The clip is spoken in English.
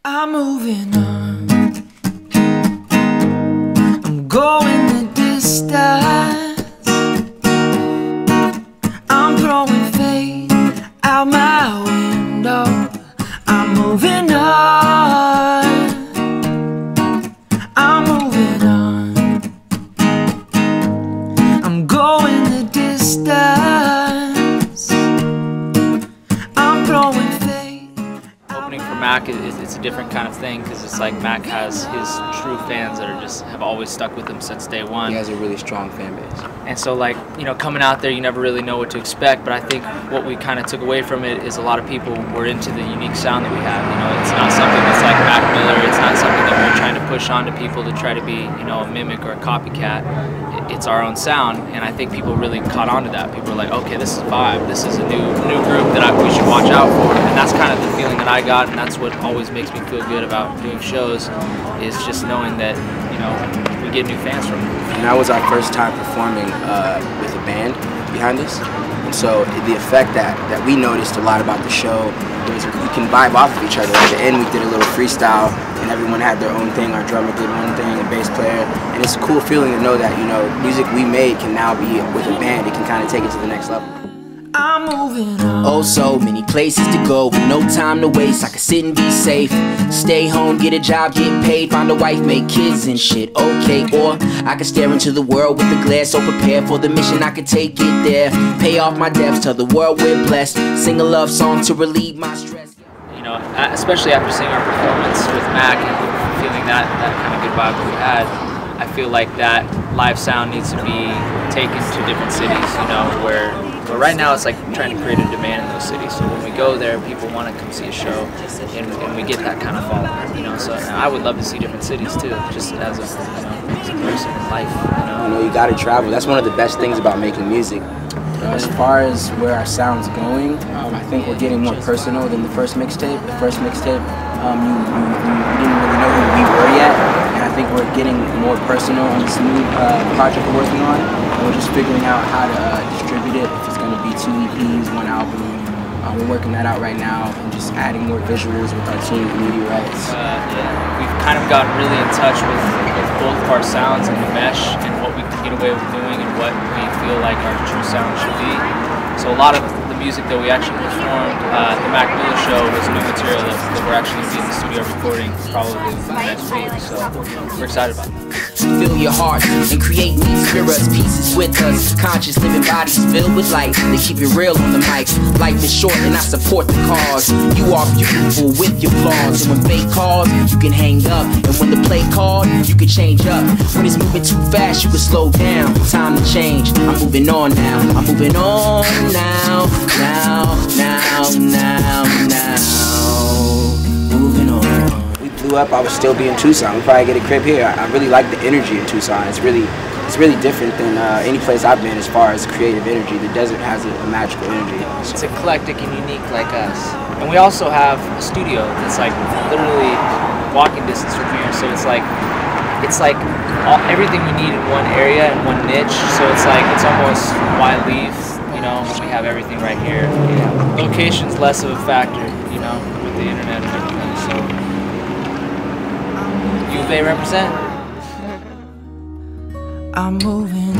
I'm moving on. I'm going the distance. I'm throwing fate out my window. I'm moving on. I'm moving on. I'm going the distance. I'm throwing fate. Opening for Mac it's a different kind of thing because it's like Mac has his true fans that are just have always stuck with him since day one. He has a really strong fan base. And so, like, you know, coming out there, you never really know what to expect, but I think what we kind of took away from it is a lot of people were into the unique sound that we have. You know, it's not something that's like Mac Miller, it's not something that we're trying to push on to people to try to be, you know, a mimic or a copycat. It's our own sound, and I think people really caught on to that. People were like, okay, this is vibe, this is a new group that we should watch out for, and that's kind of the feeling that I got, and that's what always makes me feel good about doing shows, is just knowing that, you know, we get new fans from it. And that was our first time performing with a band behind us. And so the effect that we noticed a lot about the show was we can vibe off of each other. At the end we did a little freestyle and everyone had their own thing. Our drummer did one thing, a bass player. And it's a cool feeling to know that, you know, music we made can now be with a band. It can kind of take it to the next level. I'm moving on. Oh, so many places to go with no time to waste. I could sit and be safe, stay home, get a job, get paid, find a wife, make kids and shit. Okay, or I could stare into the world with a glare, so prepared for the mission I could take it there. Pay off my debts, tell the world we're blessed, sing a love song to relieve my stress. You know, especially after seeing our performance with Mac and feeling that kind of good vibe that we had, I feel like that live sound needs to be taken to different cities, you know, where right now it's like trying to create a demand in those cities. So when we go there, people want to come see a show, and we get that kind of following, you know. So I would love to see different cities too, just as a, you know, as a person in life, You know, you gotta travel. That's one of the best things about making music. As far as where our sound's going, I think we're getting more personal than the first mixtape. The first mixtape, you didn't really know who we were yet, and I think we're getting more personal on this new project we're working on. And we're just figuring out how to distribute it, if it's going to be 2 EPs, 1 album. We're working that out right now, and just adding more visuals with our team at Media Rights. Yeah, we've kind of gotten really in touch with both of our sounds and the mesh and what we can get away with doing and what we feel like our true sound should be. So a lot of the music that we actually performed at the Mac Miller show was new material that we're actually going to be in the studio recording probably within the next week. So we're excited about it. Fill your heart and create new spirits, pieces with us. Conscious living bodies filled with light. They keep it real on the mic. Life is short and I support the cause. You are beautiful with your flaws. And when fate calls, you can hang up. And when the play called, you can change up. When it's moving too fast, you can slow down. Time to change. I'm moving on now. I'm moving on now. Moving on. We blew up, I would still be in Tucson. We'd probably get a crib here. I really like the energy in Tucson. It's really different than any place I've been as far as creative energy. The desert has a magical energy. So. It's eclectic and unique like us. And we also have a studio that's like literally walking distance from here. So it's like everything we need in one area and one niche. So it's almost why leave? You know, we have everything right here. Yeah. Location's less of a factor, you know, with the internet and everything. So U of A represent. I'm moving